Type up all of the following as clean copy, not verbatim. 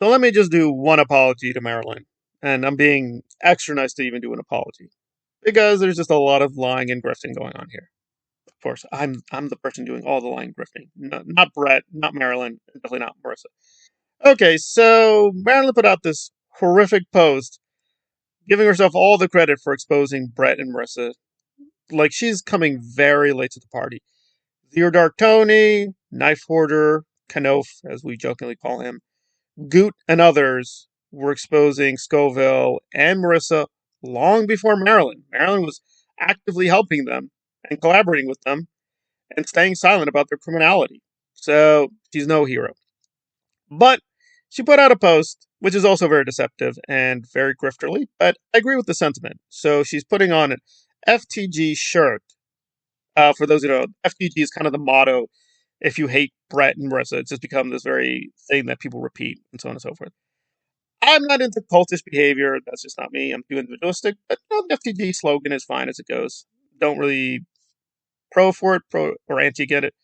So let me just do one apology to Marilyn. And I'm being extra nice to even do an apology. Because there's just a lot of lying and grifting going on here. Of course, I'm the person doing all the lying grifting. No, not Brett, not Marilyn, definitely not Marissa. Okay, so Marilyn put out this horrific post giving herself all the credit for exposing Brett and Marissa. Like she's coming very late to the party. Zero Dark Tony, Knife Hoarder, Knofe, as we jokingly call him, Goot, and others were exposing Scoville and Marissa long before Marilyn. Marilyn was actively helping them and collaborating with them and staying silent about their criminality. So she's no hero. But she put out a post, which is also very deceptive and very grifterly, but I agree with the sentiment. So she's putting on an FTG shirt. For those who know, FTG is kind of the motto. If you hate Brett and Marissa, it's just become this very thing that people repeat and so on and so forth. I'm not into cultish behavior. That's just not me. I'm too individualistic. But the FTG slogan is fine as it goes. Don't really pro for it, pro or anti get it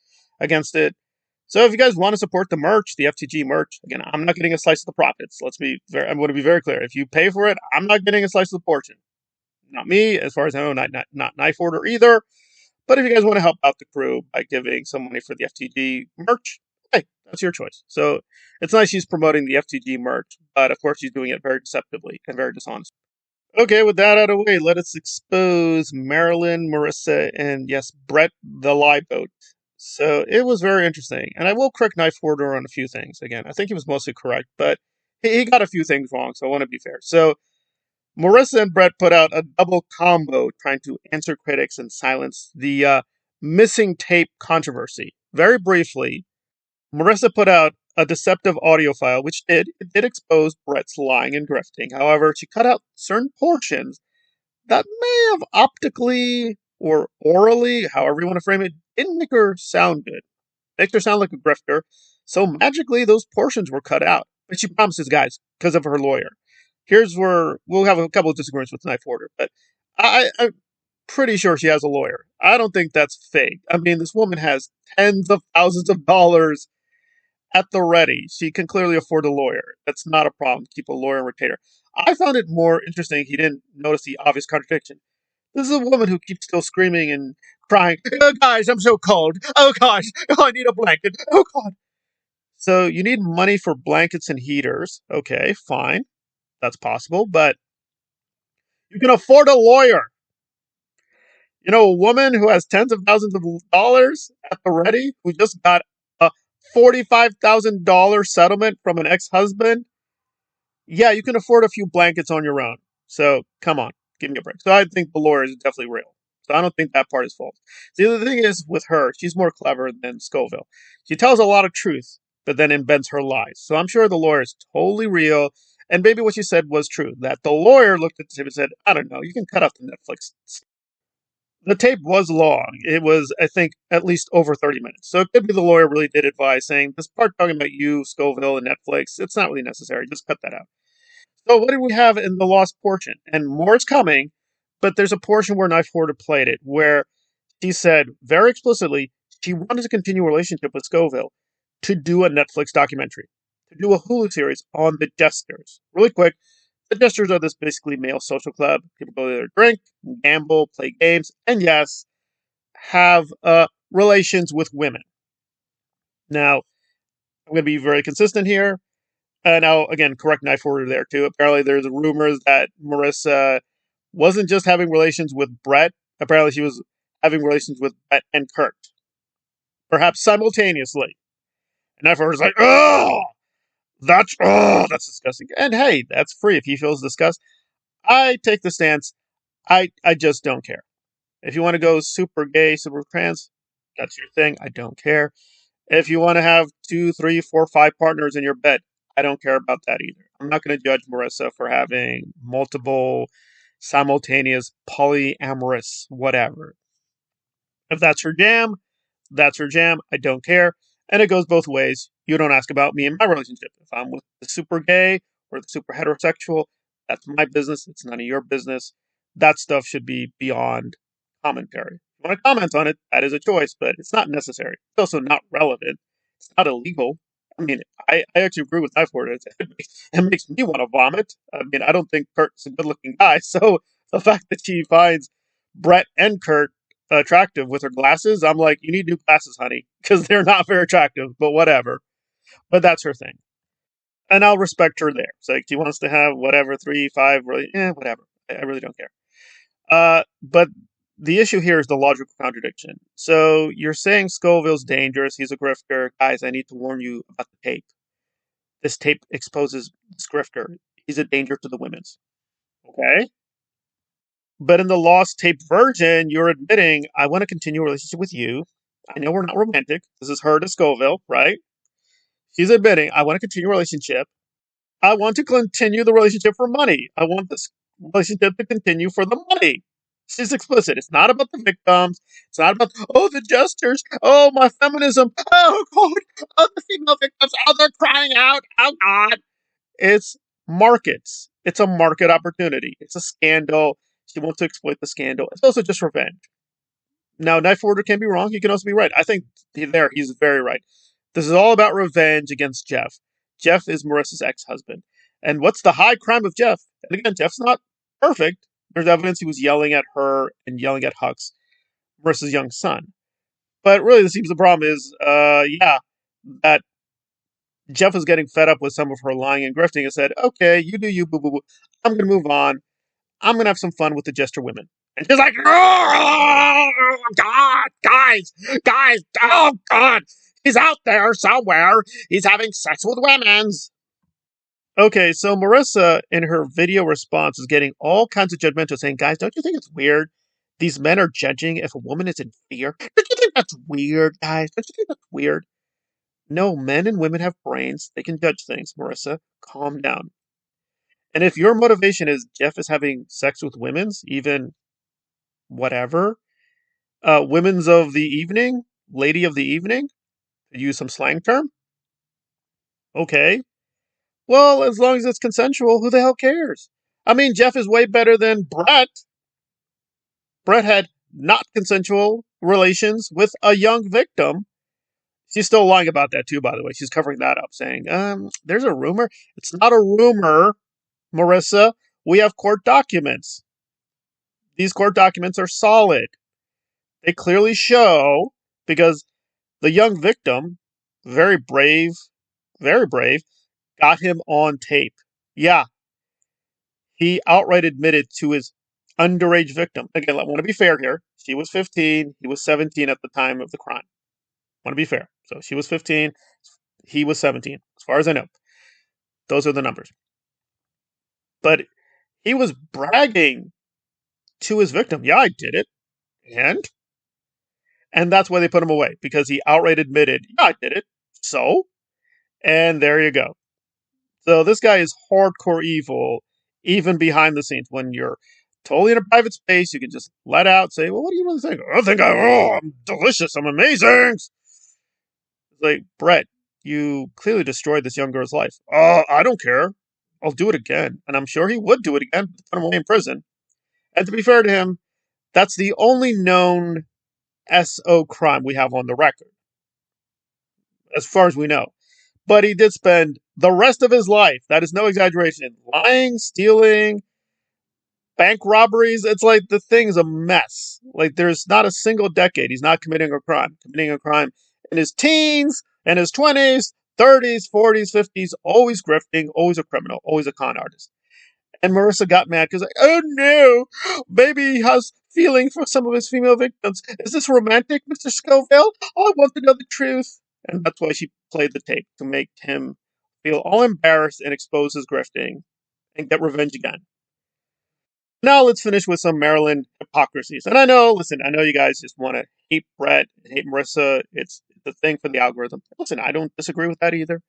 against it. So if you guys want to support the merch, the FTG merch, again, I'm not getting a slice of the profits. I'm going to be very clear. If you pay for it, I'm not getting a slice of the fortune. Not me, as far as I know, not Knife Order either. But if you guys want to help out the crew by giving some money for the FTG merch, hey, that's your choice. So it's nice she's promoting the FTG merch, but of course she's doing it very deceptively and very dishonest. Okay, with that out of the way, let us expose Marilyn, Marissa, and yes, Brett the lie boat. So it was very interesting. And I will correct Knife Order on a few things. Again, I think he was mostly correct, but he got a few things wrong, so I want to be fair. So Marissa and Brett put out a double combo trying to answer critics and silence the missing tape controversy. Very briefly, Marissa put out a deceptive audio file, which it did expose Brett's lying and grifting. However, she cut out certain portions that may have optically or orally, however you want to frame it, didn't make her sound good. Makes her sound like a grifter. So magically, those portions were cut out. But she promises, guys, because of her lawyer. Here's where we'll have a couple of disagreements with Knife Order, but I'm pretty sure she has a lawyer. I don't think that's fake. I mean, this woman has tens of thousands of dollars at the ready. She can clearly afford a lawyer. That's not a problem. Keep a lawyer and retainer. I found it more interesting he didn't notice the obvious contradiction. This is a woman who keeps still screaming and crying, "Oh, guys, I'm so cold. Oh, gosh. Oh, I need a blanket. Oh, God." So you need money for blankets and heaters. Okay, fine. That's possible. But you can afford a lawyer. You know, a woman who has tens of thousands of dollars at the ready, who just got a $45,000 settlement from an ex-husband. Yeah, you can afford a few blankets on your own. So come on, give me a break. So I think the lawyer is definitely real. So I don't think that part is false. The other thing is with her, she's more clever than Scoville. She tells a lot of truth, but then invents her lies. So I'm sure the lawyer is totally real. And maybe what she said was true. That the lawyer looked at the tape and said, I don't know, you can cut off the Netflix. The tape was long. It was, I think, at least over 30 minutes. So it could be the lawyer really did advise saying, this part talking about you, Scoville, and Netflix, it's not really necessary. Just cut that out. So what do we have in the lost portion? And more is coming, but there's a portion where Knife Hoarder played it, where she said very explicitly she wanted to continue a relationship with Scoville to do a Netflix documentary, to do a Hulu series on the Jesters. Really quick, the Jesters are this basically male social club. People go there to drink, gamble, play games, and yes, have relations with women. Now, I'm going to be very consistent here. Now, again, correct Knife Order there too. Apparently, there's rumors that Marissa wasn't just having relations with Brett. Apparently, she was having relations with Brett and Kurt, perhaps simultaneously. And Knife Order's like, that's disgusting. And hey, that's free if he feels disgust. I take the stance. I just don't care. If you want to go super gay, super trans, that's your thing. I don't care. If you want to have 2, 3, 4, 5 partners in your bed, I don't care about that either. I'm not going to judge Marissa for having multiple simultaneous polyamorous whatever. If that's her jam, that's her jam. I don't care. And it goes both ways. You don't ask about me and my relationship. If I'm with the super gay or the super heterosexual, that's my business. It's none of your business. That stuff should be beyond commentary. If you want to comment on it, that is a choice, but it's not necessary. It's also not relevant. It's not illegal. I mean, I actually agree with Knife Ward. It makes me want to vomit. I mean, I don't think Kurt's a good looking guy. So the fact that she finds Brett and Kurt attractive with her glasses, I'm like, you need new glasses, honey, because they're not very attractive, but whatever. But that's her thing. And I'll respect her there. It's like she wants to have whatever, 3, 5, really, whatever. I really don't care. But the issue here is the logical contradiction. So you're saying Scoville's dangerous, he's a grifter. Guys, I need to warn you about the tape. This tape exposes this grifter. He's a danger to the women's. Okay? But in the lost tape version, you're admitting, I want to continue a relationship with you. I know we're not romantic. This is her to Scoville, right? She's admitting, I want to continue a relationship. I want to continue the relationship for money. I want this relationship to continue for the money. She's explicit. It's not about the victims. It's not about, oh, the jesters. Oh, my feminism. Oh, God. Oh, the female victims. Oh, they're crying out. Oh, God. It's markets. It's a market opportunity. It's a scandal. She wants to exploit the scandal. It's also just revenge. Now, Knife Order can be wrong. He can also be right. I think he's very right. This is all about revenge against Jeff. Jeff is Marissa's ex-husband. And what's the high crime of Jeff? And again, Jeff's not perfect. There's evidence he was yelling at her and yelling at Hux, Marissa's young son. But really, it seems the problem is, that Jeff was getting fed up with some of her lying and grifting and said, okay, you do you, boo boo boo. I'm going to move on. I'm going to have some fun with the jester women. And she's like, oh, God, guys, oh, God. He's out there somewhere. He's having sex with women's. Okay, so Marissa, in her video response, is getting all kinds of judgmental, saying, guys, don't you think it's weird? These men are judging if a woman is in fear. Don't you think that's weird, guys? Don't you think that's weird? No, men and women have brains. They can judge things, Marissa. Calm down. And if your motivation is Jeff is having sex with women's, even whatever, women's of the evening, lady of the evening, to use some slang term, okay. Well, as long as it's consensual, who the hell cares? I mean, Jeff is way better than Brett. Brett had not consensual relations with a young victim. She's still lying about that too, by the way. She's covering that up, saying, there's a rumor. It's not a rumor, Marissa. We have court documents. These court documents are solid. They clearly show, because the young victim, very brave, got him on tape. Yeah, he outright admitted to his underage victim. Again, I want to be fair here. She was 15, he was 17 at the time of the crime. I want to be fair. So she was 15, he was 17, as far as I know. Those are the numbers. But he was bragging to his victim. Yeah, I did it. And that's why they put him away, because he outright admitted, yeah, I did it. So, and there you go. So this guy is hardcore evil, even behind the scenes. When you're totally in a private space, you can just let out, say, well, what do you really think? I'm delicious, I'm amazing. It's like, Brett, you clearly destroyed this young girl's life. I don't care. I'll do it again. And I'm sure he would do it again, put him away in prison. And to be fair to him, that's the only known SO crime we have on the record, as far as we know. But he did spend the rest of his life, that is no exaggeration, lying, stealing, bank robberies. It's like the thing's a mess. Like there's not a single decade he's not committing a crime. Committing a crime in his teens, in his 20s, 30s, 40s, 50s, always grifting, always a criminal, always a con artist. And Marissa got mad because, like, oh no, maybe he has feeling for some of his female victims. Is this romantic, Mr. Scoville? Oh, I want to know the truth. And that's why she played the tape, to make him feel all embarrassed and expose his grifting and get revenge again. Now let's finish with some Marilyn hypocrisies. And I know you guys just want to hate Brett and hate Marissa. It's the thing for the algorithm. Listen, I don't disagree with that either.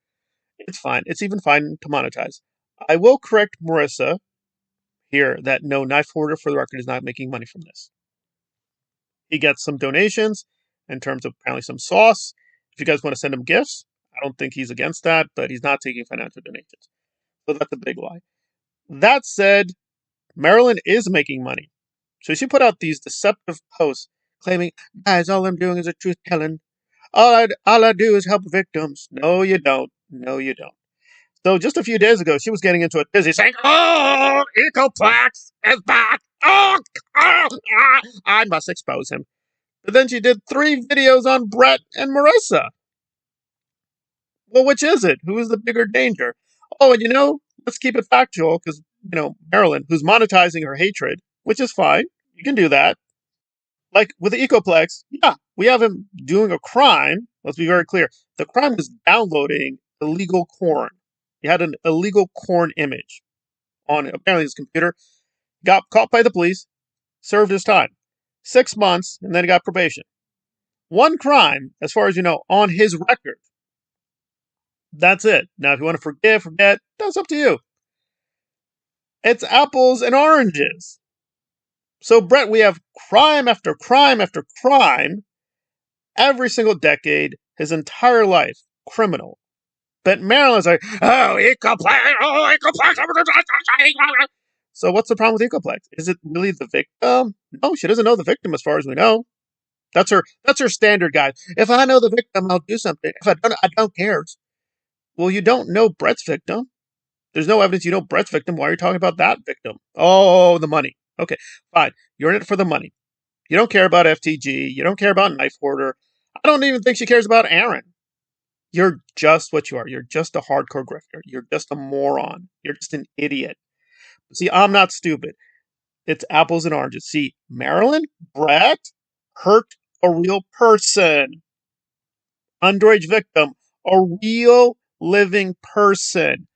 It's fine. It's even fine to monetize. I will correct Marissa here that no, Knife Hoarder, for the record, is not making money from this. He gets some donations in terms of apparently some sauce. If you guys want to send him gifts, I don't think he's against that, but he's not taking financial donations. So that's a big lie. That said, Marilyn is making money. So she put out these deceptive posts claiming, guys, all I'm doing is a truth telling. All I do is help victims. No, you don't. No, you don't. So just a few days ago, she was getting into it busy saying, "Oh, Ecoplex is back. I must expose him." But then she did 3 videos on Brett and Marissa. Well, which is it? Who is the bigger danger? Oh, and let's keep it factual because, Marilyn, who's monetizing her hatred, which is fine. You can do that. Like with the Ecoplex, yeah, we have him doing a crime. Let's be very clear. The crime was downloading illegal corn. He had an illegal corn image on apparently his computer. Got caught by the police, served his time. 6 months, and then he got probation. One crime, as far as you know, on his record. That's it. Now, if you want to forget, that's up to you. It's apples and oranges. So, Brett, we have crime after crime after crime every single decade, his entire life, criminal. But Marilyn's like, oh, Ecoplex. So what's the problem with Ecoplex? Is it really the victim? No, she doesn't know the victim as far as we know. That's her standard guide. If I know the victim, I'll do something. If I don't care. Well, you don't know Brett's victim. There's no evidence you know Brett's victim. Why are you talking about that victim? Oh, the money. Okay, fine. You're in it for the money. You don't care about FTG. You don't care about Knife Hoarder. I don't even think she cares about Aaron. You're just what you are. You're just a hardcore grifter. You're just a moron. You're just an idiot. See, I'm not stupid. It's apples and oranges. See, Marilyn, Brett hurt a real person. Underage victim, a real living person.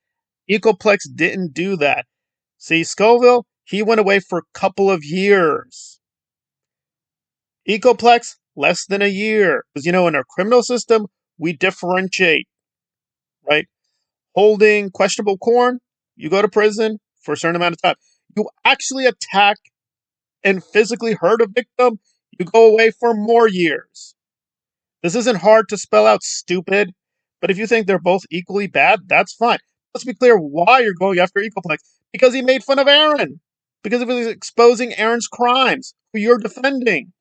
Ecoplex didn't do that. See, Scoville, he went away for a couple of years. Ecoplex, less than a year. Because, in our criminal system, we differentiate, right? Holding questionable corn, you go to prison for a certain amount of time. You actually attack and physically hurt a victim, you go away for more years. This isn't hard to spell out, stupid. But if you think they're both equally bad, that's fine. Let's be clear why you're going after Ecoplex. Because he made fun of Aaron. Because he was exposing Aaron's crimes, who you're defending.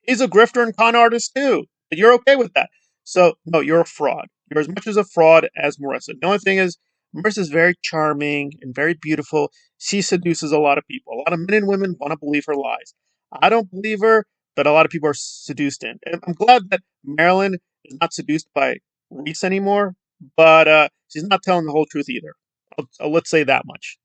He's a grifter and con artist too. But you're okay with that. So, no, you're a fraud. You're as much as a fraud as Marissa. The only thing is, Marissa's very charming and very beautiful. She seduces a lot of people. A lot of men and women want to believe her lies. I don't believe her, but a lot of people are seduced in. And I'm glad that Marilyn is not seduced by Reese anymore, but she's not telling the whole truth either. Let's say that much.